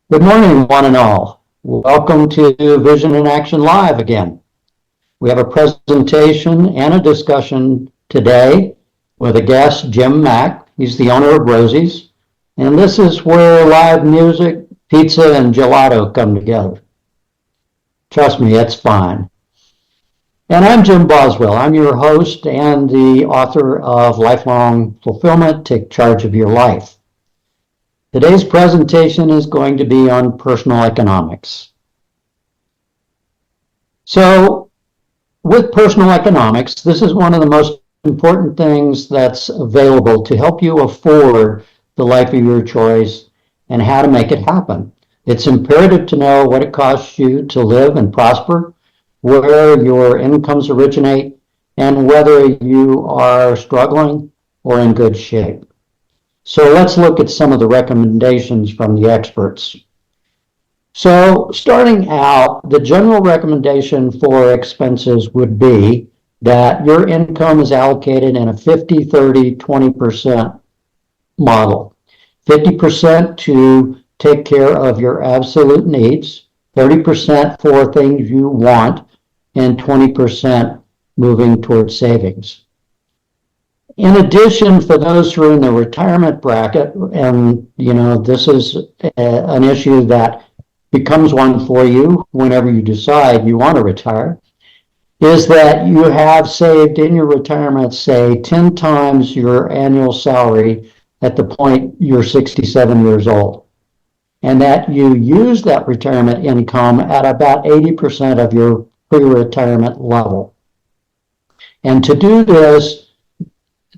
Good morning, one and all. Welcome to Vision in Action Live again. We have a presentation and a discussion today with a guest, Jim Mack. He's the owner of Rosey's, and this is where live music, pizza, and gelato come together. Trust me, it's fine. And I'm Jim Boswell. I'm your host and the author of Lifelong Fulfillment, Take Charge of Your Life. Today's presentation is going to be on personal economics. So, with personal economics, this is one of the most important things that's available to help you afford the life of your choice and how to make it happen. It's imperative to know what it costs you to live and prosper, where your incomes originate, and whether you are struggling or in good shape. So let's look at some of the recommendations from the experts. So starting out, the general recommendation for expenses would be that your income is allocated in a 50-30-20% model. 50% to take care of your absolute needs, 30% for things you want, and 20% moving towards savings. In addition, for those who are in the retirement bracket, and this is an issue that becomes one for you whenever you decide you want to retire, is that you have saved in your retirement, say, 10 times your annual salary at the point you're 67 years old, and that you use that retirement income at about 80% of your pre-retirement level. And to do this,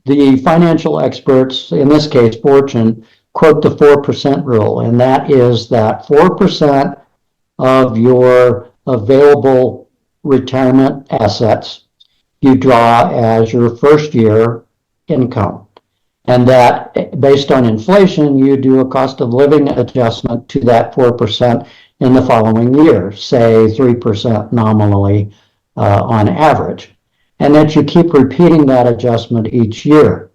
the financial experts, in this case Fortune, quote the 4% rule, and that is that 4% of your available retirement assets you draw as your first year income. And that based on inflation, you do a cost of living adjustment to that 4% in the following year, say 3% nominally on average. And that you keep repeating that adjustment each year.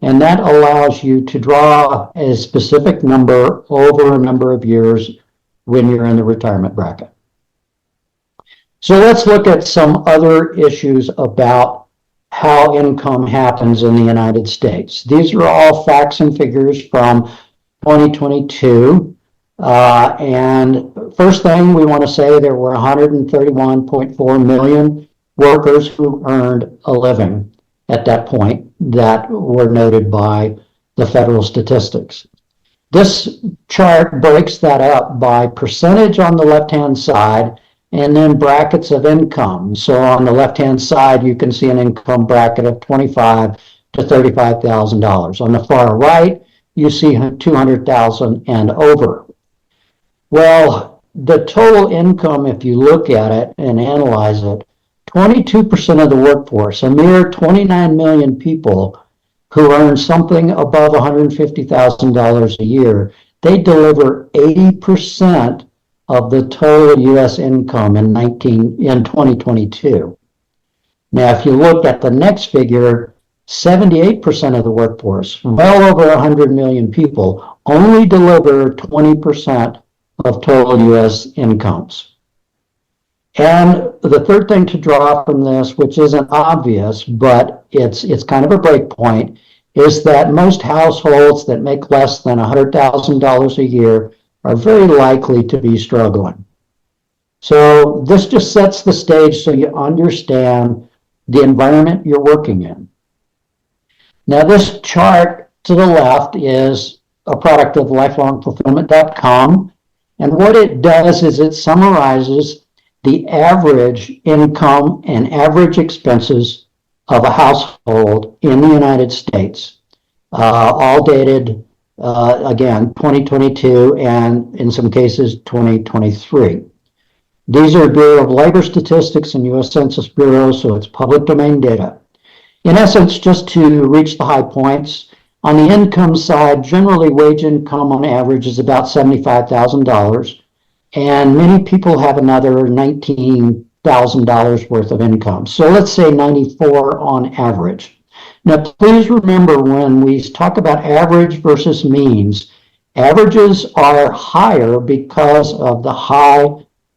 And that allows you to draw a specific number over a number of years when you're in the retirement bracket. So let's look at some other issues about how income happens in the United States. These are all facts and figures from 2022. And first thing we want to say, there were 131.4 million workers who earned a living at that point that were noted by the federal statistics. This chart breaks that up by percentage on the left-hand side and then brackets of income. So on the left-hand side, you can see an income bracket of $25,000 to $35,000. On the far right, you see $200,000 and over. Well, the total income, if you look at it and analyze it, 22% of the workforce, a mere 29 million people who earn something above $150,000 a year, they deliver 80% of the total U.S. income in 2022. Now, if you look at the next figure, 78% of the workforce, well over 100 million people, only deliver 20% of total U.S. incomes. And the third thing to draw from this, which isn't obvious, but it's kind of a break point, is that most households that make less than $100,000 a year are very likely to be struggling. So this just sets the stage so you understand the environment you're working in. Now this chart to the left is a product of lifelongfulfillment.com, and what it does is it summarizes the average income and average expenses of a household in the United States, all dated, again, 2022 and in some cases 2023. These are Bureau of Labor Statistics and U.S. Census Bureau, so it's public domain data. In essence, just to reach the high points, on the income side, generally wage income on average is about $75,000. And many people have another $19,000 worth of income. So let's say 94 on average. Now, please remember when we talk about average versus means, Averages are higher because of the high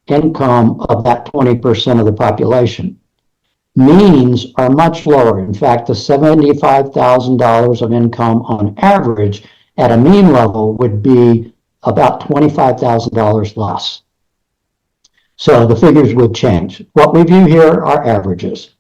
income of that 20% of the population. Means are much lower. In fact, the $75,000 of income on average at a mean level would be about $25,000 less. So the figures would change. What we view here are averages.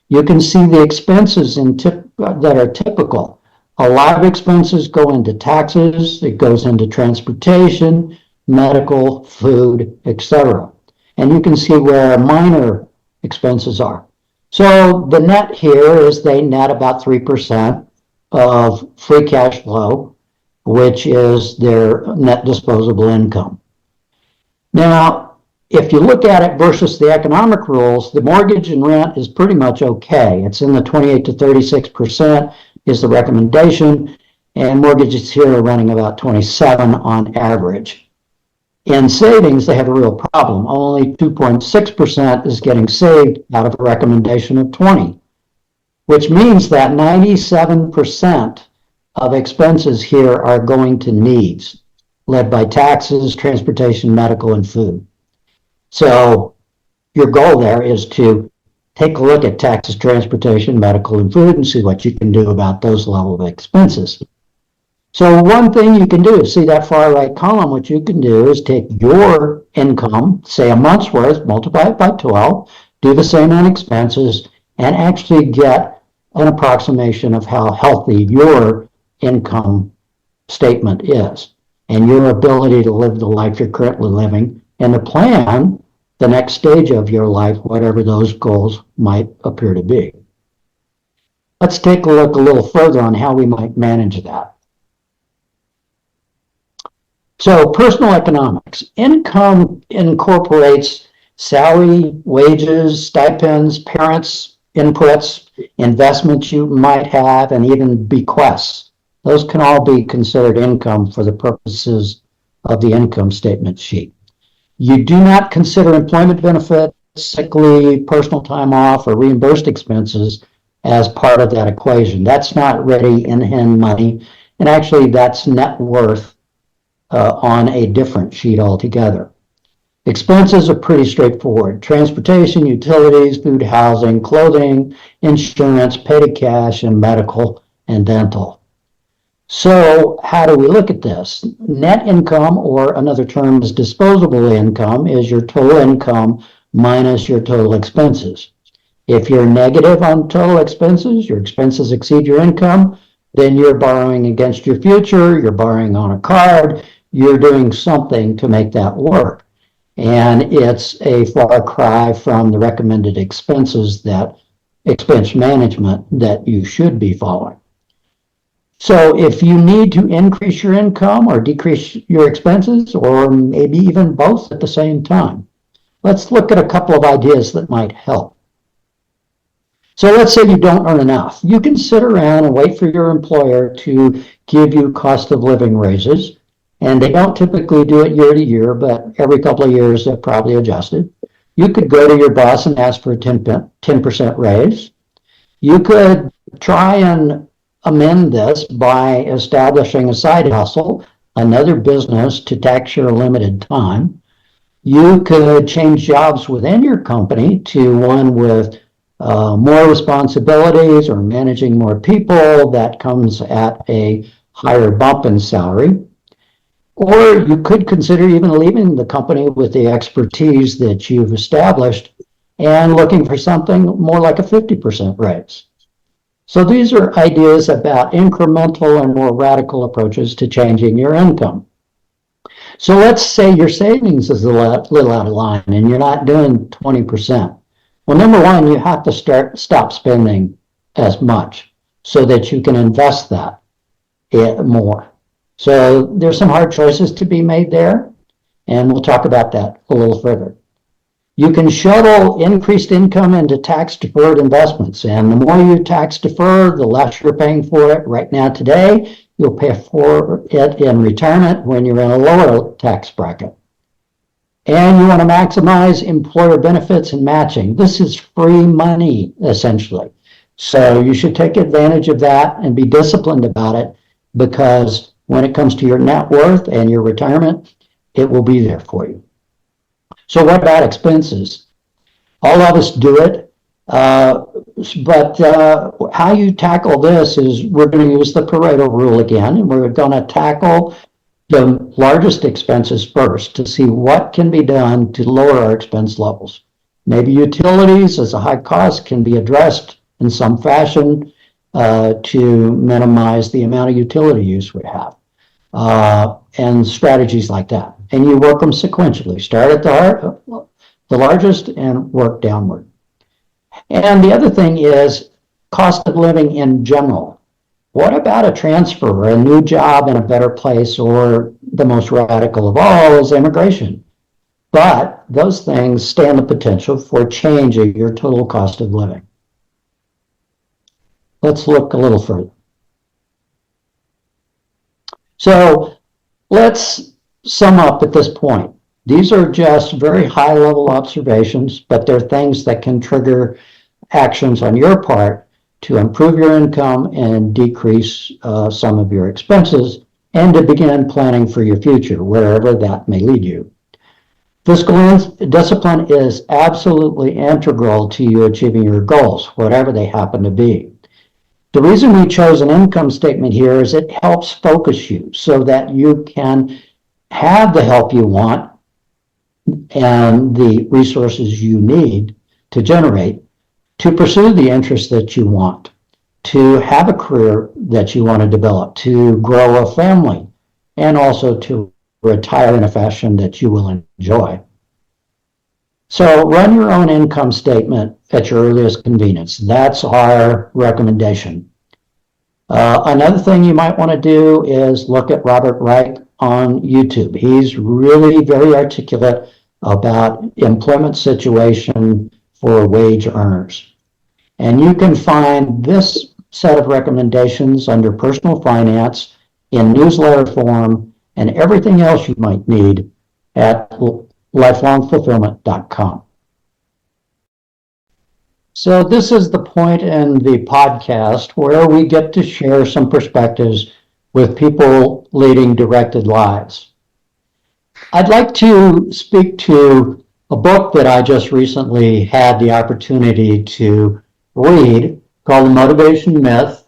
You can see the expenses that are typical. A lot of expenses go into taxes, it goes into transportation, medical, food, etc. And you can see where minor expenses are. So the net here is they net about 3% of free cash flow, which is their net disposable income. Now, if you look at it versus the economic rules, the mortgage and rent is pretty much okay. It's in the 28 to 36% is the recommendation, and mortgages here are running about 27 on average. In savings, they have a real problem. Only 2.6% is getting saved out of a recommendation of 20, which means that 97% of expenses here are going to needs, led by taxes, transportation, medical, and food. So your goal there is to take a look at taxes, transportation, medical, and food and see what you can do about those level of expenses. So one thing you can do is see that far right column. What you can do is take your income, say a month's worth, multiply it by 12, do the same on expenses, and actually get an approximation of how healthy your income statement is and your ability to live the life you're currently living and to plan the next stage of your life, whatever those goals might appear to be. Let's take a look a little further on how we might manage that. So personal economics. Income incorporates salary, wages, stipends, parents' inputs, investments you might have, and even bequests. Those can all be considered income for the purposes of the income statement sheet. You do not consider employment benefits, sick leave, personal time off, or reimbursed expenses as part of that equation. That's not ready in hand money, and actually that's net worth on a different sheet altogether. Expenses are pretty straightforward. Transportation, utilities, food, housing, clothing, insurance, petty cash, and medical and dental. So how do we look at this? Net income, or another term is disposable income, is your total income minus your total expenses. If you're negative on total expenses, your expenses exceed your income, then you're borrowing against your future, you're borrowing on a card, you're doing something to make that work. And it's a far cry from the recommended expenses, that expense management that you should be following. So if you need to increase your income or decrease your expenses, or maybe even both at the same time, let's look at a couple of ideas that might help. So let's say you don't earn enough. You can sit around and wait for your employer to give you cost of living raises. And they don't typically do it year to year, but every couple of years they're probably adjusted. You could go to your boss and ask for a 10% raise. You could try and amend this by establishing a side hustle, another business to tax your limited time. You could change jobs within your company to one with more responsibilities or managing more people that comes at a higher bump in salary. Or you could consider even leaving the company with the expertise that you've established and looking for something more like a 50% raise. So these are ideas about incremental and more radical approaches to changing your income. So let's say your savings is a little out of line and you're not doing 20%. Well, number one, you have to stop spending as much so that you can invest that more. So there's some hard choices to be made there, and we'll talk about that a little further. You can shuttle increased income into tax-deferred investments, and the more you tax defer, the less you're paying for it right now today. You'll pay for it in retirement when you're in a lower tax bracket. And you want to maximize employer benefits and matching. This is free money, essentially. So you should take advantage of that and be disciplined about it, because when it comes to your net worth and your retirement, it will be there for you. So what about expenses? All of us do it, but how you tackle this is we're going to use the Pareto rule again, and we're going to tackle the largest expenses first to see what can be done to lower our expense levels. Maybe utilities as a high cost can be addressed in some fashion to minimize the amount of utility use we have, and strategies like that. And you work them sequentially. Start at the largest and work downward. And the other thing is cost of living in general. What about a transfer or a new job in a better place, or the most radical of all is immigration? But those things stand the potential for changing your total cost of living. Let's look a little further. So let's sum up at this point. These are just very high-level observations, but they're things that can trigger actions on your part to improve your income and decrease some of your expenses, and to begin planning for your future, wherever that may lead you. Fiscal discipline is absolutely integral to you achieving your goals, whatever they happen to be. The reason we chose an income statement here is it helps focus you so that you can have the help you want and the resources you need to generate to pursue the interests that you want, to have a career that you want to develop, to grow a family, and also to retire in a fashion that you will enjoy. So run your own income statement at your earliest convenience. That's our recommendation. Another thing you might want to do is look at Robert Reich on YouTube. He's really very articulate about employment situation for wage earners. And you can find this set of recommendations under personal finance in newsletter form and everything else you might need at lifelongfulfillment.com. So this is the point in the podcast where we get to share some perspectives with people leading directed lives. I'd like to speak to a book that I just recently had the opportunity to read called The Motivation Myth.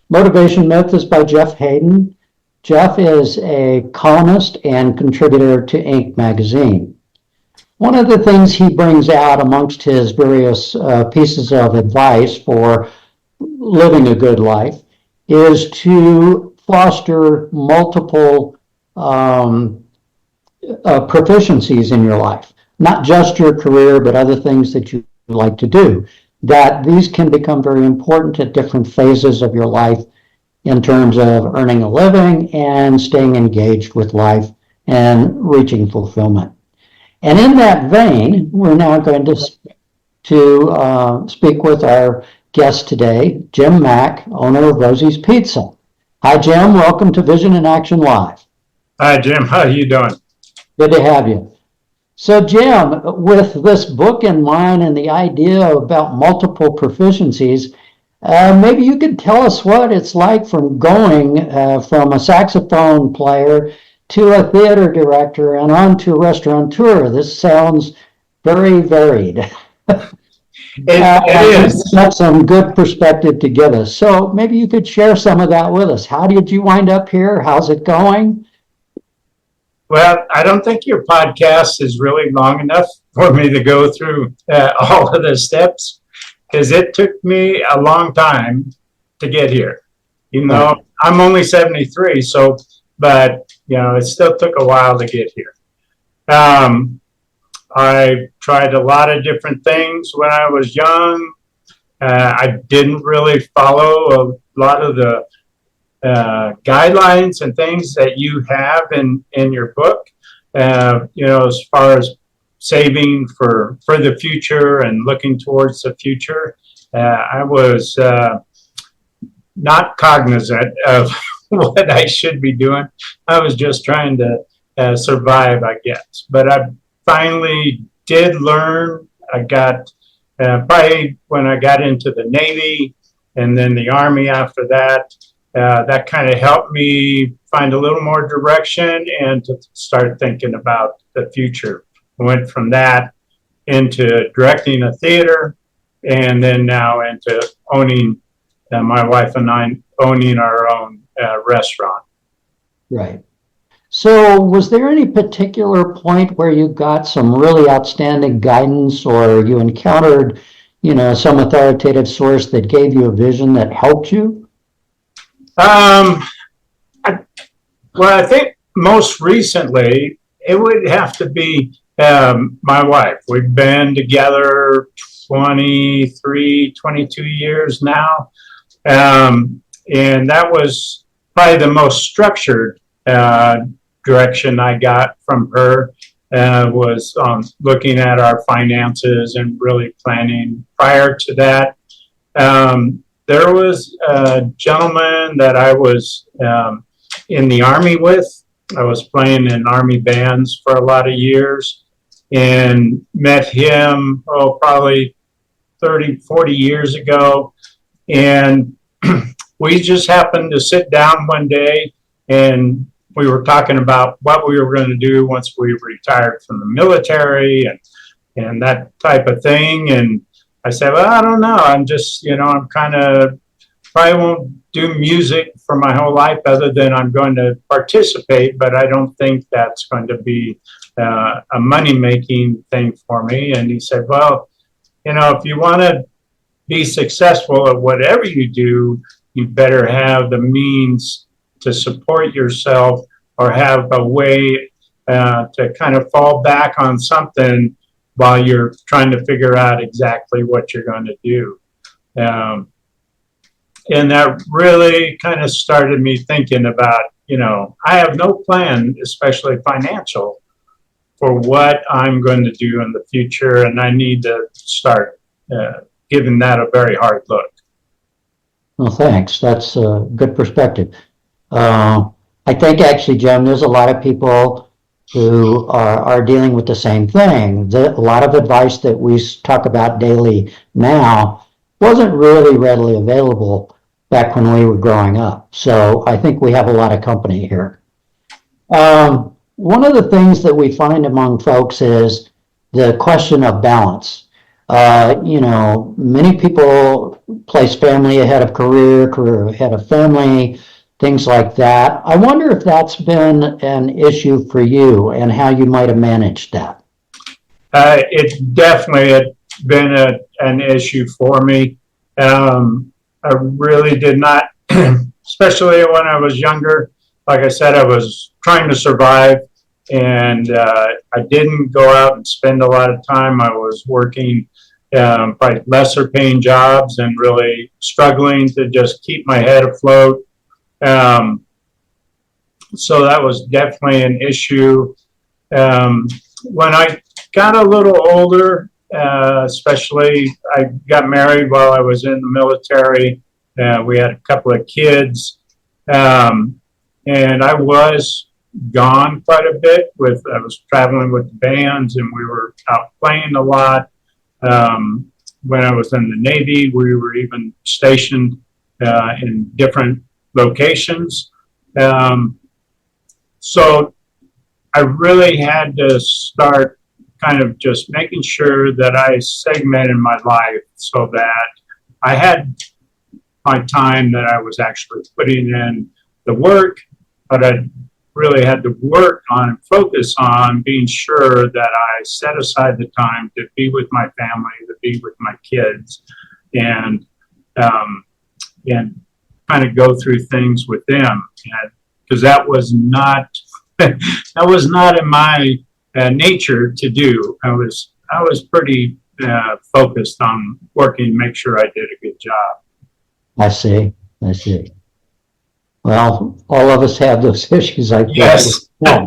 Motivation Myth is by Jeff Hayden. Jeff is a columnist and contributor to Inc. magazine. One of the things he brings out amongst his various pieces of advice for living a good life is to foster multiple proficiencies in your life, not just your career, but other things that you like to do, that these can become very important at different phases of your life in terms of earning a living and staying engaged with life and reaching fulfillment. And in that vein, we're now going to speak with our guest today, Jim Mack, owner of Rosey's Pizza. Hi, Jim. Welcome to Vision in Action Live. Hi, Jim. How are you doing? Good to have you. So, Jim, with this book in mind and the idea about multiple proficiencies, maybe you could tell us what it's like from going from a saxophone player to a theater director and on to a restaurateur. This sounds very varied. It is. That's some good perspective to give us. So maybe you could share some of that with us. How did you wind up here? How's it going? Well, I don't think your podcast is really long enough for me to go through all of the steps, because it took me a long time to get here. You know, I'm only 73, but it still took a while to get here. I tried a lot of different things when I was young. I didn't really follow a lot of the guidelines and things that you have in your book, as far as saving for the future and looking towards the future. I was not cognizant of what I should be doing. I was just trying to survive, I guess. But I finally did learn. I got probably when I got into the Navy and then the Army after that, that kind of helped me find a little more direction and to start thinking about the future. I went from that into directing a theater, and then now into owning, my wife and I owning our own restaurant. Right. So was there any particular point where you got some really outstanding guidance or you encountered, some authoritative source that gave you a vision that helped you? Um, I think most recently it would have to be my wife. We've been together 23, 22 years now. And that was probably the most structured direction I got from her, was looking at our finances and really planning. Prior to that, there was a gentleman that I was in the Army with. I was playing in Army bands for a lot of years and met him, probably 30, 40 years ago. And we just happened to sit down one day and we were talking about what we were going to do once we retired from the military and that type of thing. And I said, well, I don't know. I'm just, I'm kind of probably won't do music for my whole life other than I'm going to participate, but I don't think that's going to be a money-making thing for me. And he said, well, if you want to be successful at whatever you do, you better have the means to support yourself or have a way to kind of fall back on something while you're trying to figure out exactly what you're going to do. And that really kind of started me thinking about, I have no plan, especially financial, for what I'm going to do in the future. And I need to start giving that a very hard look. Well, thanks. That's a good perspective. I think actually, Jim, there's a lot of people who are dealing with the same thing. A lot of advice that we talk about daily now wasn't really readily available back when we were growing up. So I think we have a lot of company here. One of the things that we find among folks is the question of balance. Many people place family ahead of career, career ahead of family, things like that. I wonder if that's been an issue for you and how you might have managed that. It definitely had been an issue for me. I really did not, especially when I was younger. Like I said, I was trying to survive, and I didn't go out and spend a lot of time. I was working by lesser paying jobs and really struggling to just keep my head afloat. So that was definitely an issue. When I got a little older, especially I got married while I was in the military. We had a couple of kids, and I was gone quite a bit. I was traveling with the bands, and we were out playing a lot. When I was in the Navy, we were even stationed in different locations. So I really had to start kind of just making sure that I segmented my life so that I had my time that I was actually putting in the work, but I really had to work on and focus on being sure that I set aside the time to be with my family, to be with my kids, and kind of go through things with them, because that was not in my nature to do. I was pretty focused on working, make sure I did a good job. I see. Well, all of us have those issues, I Yes. guess.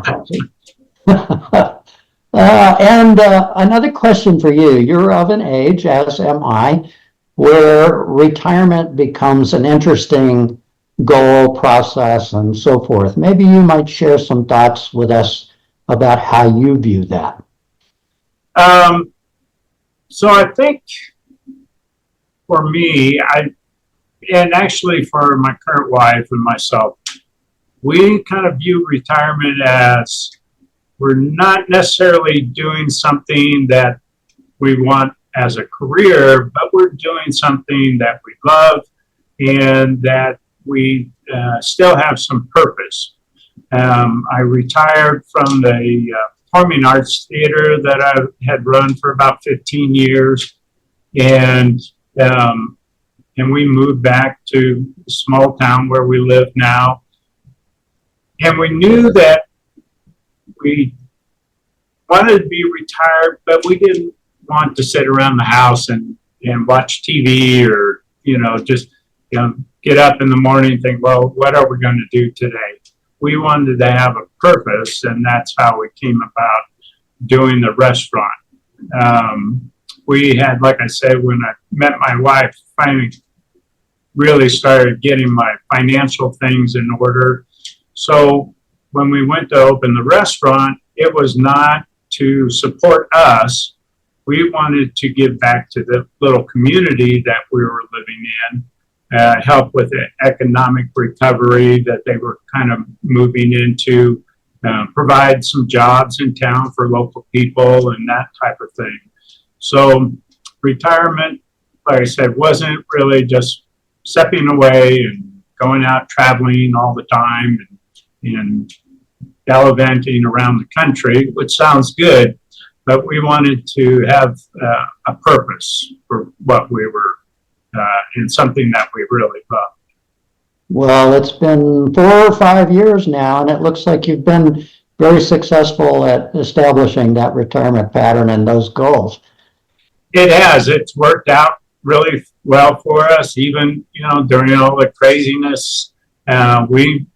And another question for you. You're of an age, as am I, where retirement becomes an interesting goal, process, and so forth. Maybe you might share some thoughts with us about how you view that. So I think for me, and actually for my current wife and myself, we kind of view retirement as we're not necessarily doing something that we want as a career, but we're doing something that we love and that we still have some purpose. I retired from the performing arts theater that I had run for about 15 years, and we moved back to the small town where we live now. And we knew that we wanted to be retired, but we didn't want to sit around the house and watch TV or, just, get up in the morning and think, well, what are we going to do today? We wanted to have a purpose, and that's how we came about doing the restaurant. We had, like I said, when I met my wife, finally really started getting my financial things in order. So when we went to open the restaurant, it was not to support us. We wanted to give back to the little community that we were living in, help with the economic recovery that they were kind of moving into, provide some jobs in town for local people and that type of thing. So retirement, like I said, wasn't really just stepping away and going out traveling all the time and gallivanting around the country, which sounds good, but we wanted to have a purpose for what we were and something that we really loved. Well, it's been 4 or 5 years now, and it looks like you've been very successful at establishing that retirement pattern and those goals. It has. It's worked out really well for us, even, during all the craziness. We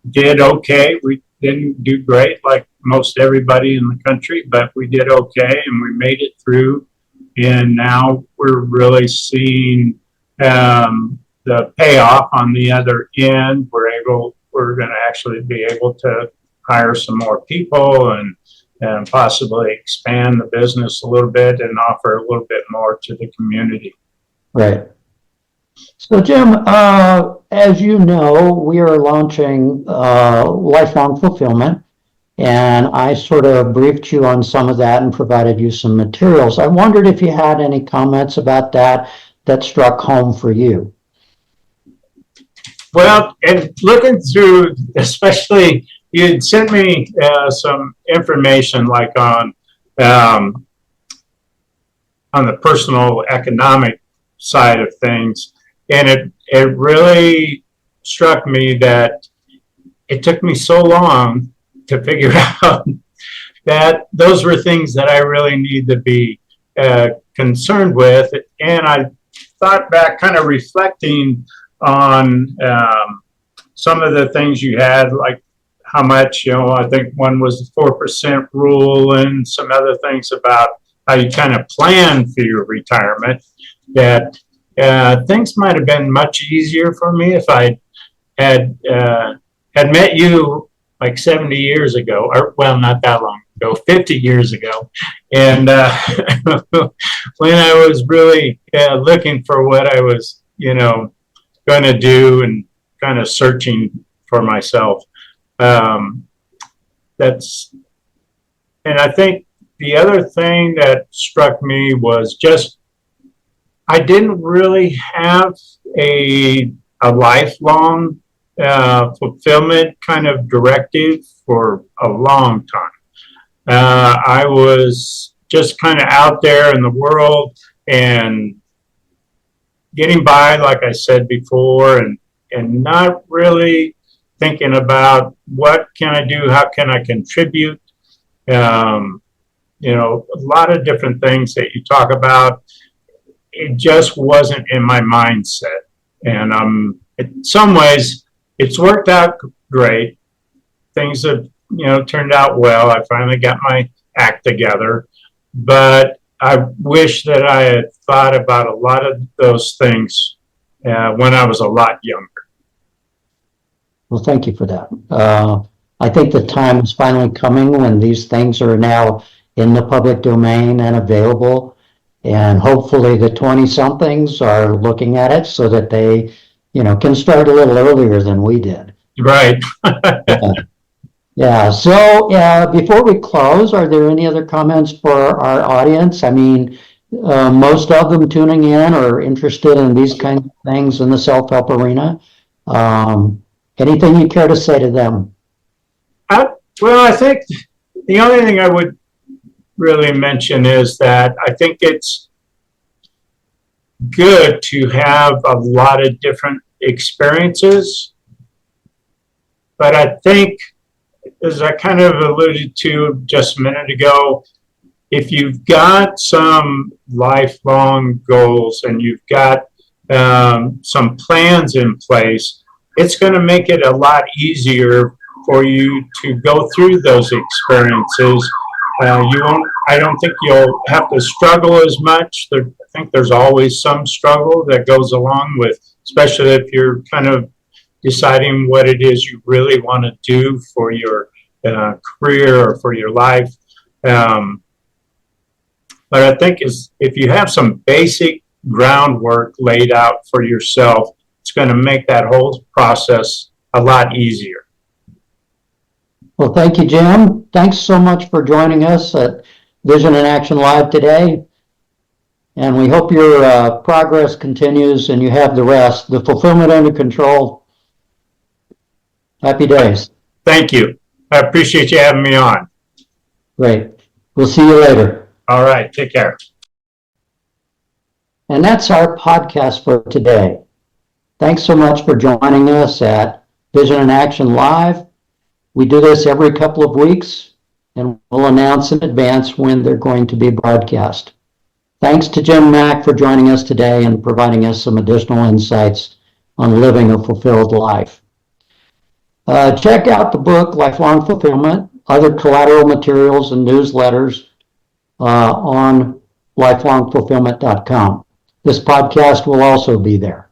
did okay. We didn't do great like most everybody in the country, but we did okay, and we made it through. And now we're really seeing the payoff on the other end. We're going to actually be able to hire some more people and possibly expand the business a little bit and offer a little bit more to the community. Right. So, Jim, as you know, we are launching lifelong fulfillment, and I sort of briefed you on some of that and provided you some materials. I wondered if you had any comments about that struck home for you. Well, and looking through, especially, you'd sent me some information like on the personal economic side of things, and it really struck me that it took me so long to figure out that those were things that I really need to be concerned with. And I thought back, kind of reflecting on some of the things you had, like how much, I think one was the 4% rule and some other things about how you kind of plan for your retirement, that things might have been much easier for me if I had met you like 70 years ago, or well, not that long ago, 50 years ago. And when I was really looking for what I was, going to do and kind of searching for myself. And I think the other thing that struck me was just, I didn't really have a lifelong fulfillment kind of directive for a long time. I was just kind of out there in the world and getting by, like I said before, and not really thinking about what can I do, how can I contribute. A lot of different things that you talk about. It just wasn't in my mindset. And in some ways, it's worked out great. Things have, turned out well. I finally got my act together. But I wish that I had thought about a lot of those things when I was a lot younger. Well, thank you for that. I think the time is finally coming when these things are now in the public domain and available. And hopefully the 20-somethings are looking at it so that they can start a little earlier than we did. Right. Yeah. So before we close, are there any other comments for our audience? I mean, most of them tuning in are interested in these kinds of things in the self-help arena. Anything you care to say to them? Well, I think the only thing I would really mention is that I think it's good to have a lot of different experiences. But I think, as I kind of alluded to just a minute ago, if you've got some lifelong goals and you've got some plans in place, it's going to make it a lot easier for you to go through those experiences. I don't think you'll have to struggle as much. I think there's always some struggle that goes along with, especially if you're kind of deciding what it is you really want to do for your career or for your life. But I think if you have some basic groundwork laid out for yourself, it's going to make that whole process a lot easier. Well, thank you, Jim. Thanks so much for joining us at Vision in Action Live today. And we hope your progress continues and you have the rest, the fulfillment under control. Happy days. Thank you. I appreciate you having me on. Great. We'll see you later. All right. Take care. And that's our podcast for today. Thanks so much for joining us at Vision in Action Live. We do this every couple of weeks, and we'll announce in advance when they're going to be broadcast. Thanks to Jim Mack for joining us today and providing us some additional insights on living a fulfilled life. Check out the book, Lifelong Fulfillment, other collateral materials and newsletters on lifelongfulfillment.com. This podcast will also be there.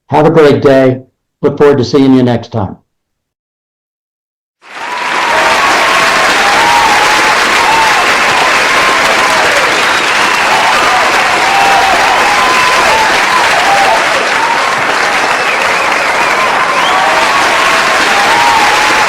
Have a great day. Look forward to seeing you next time.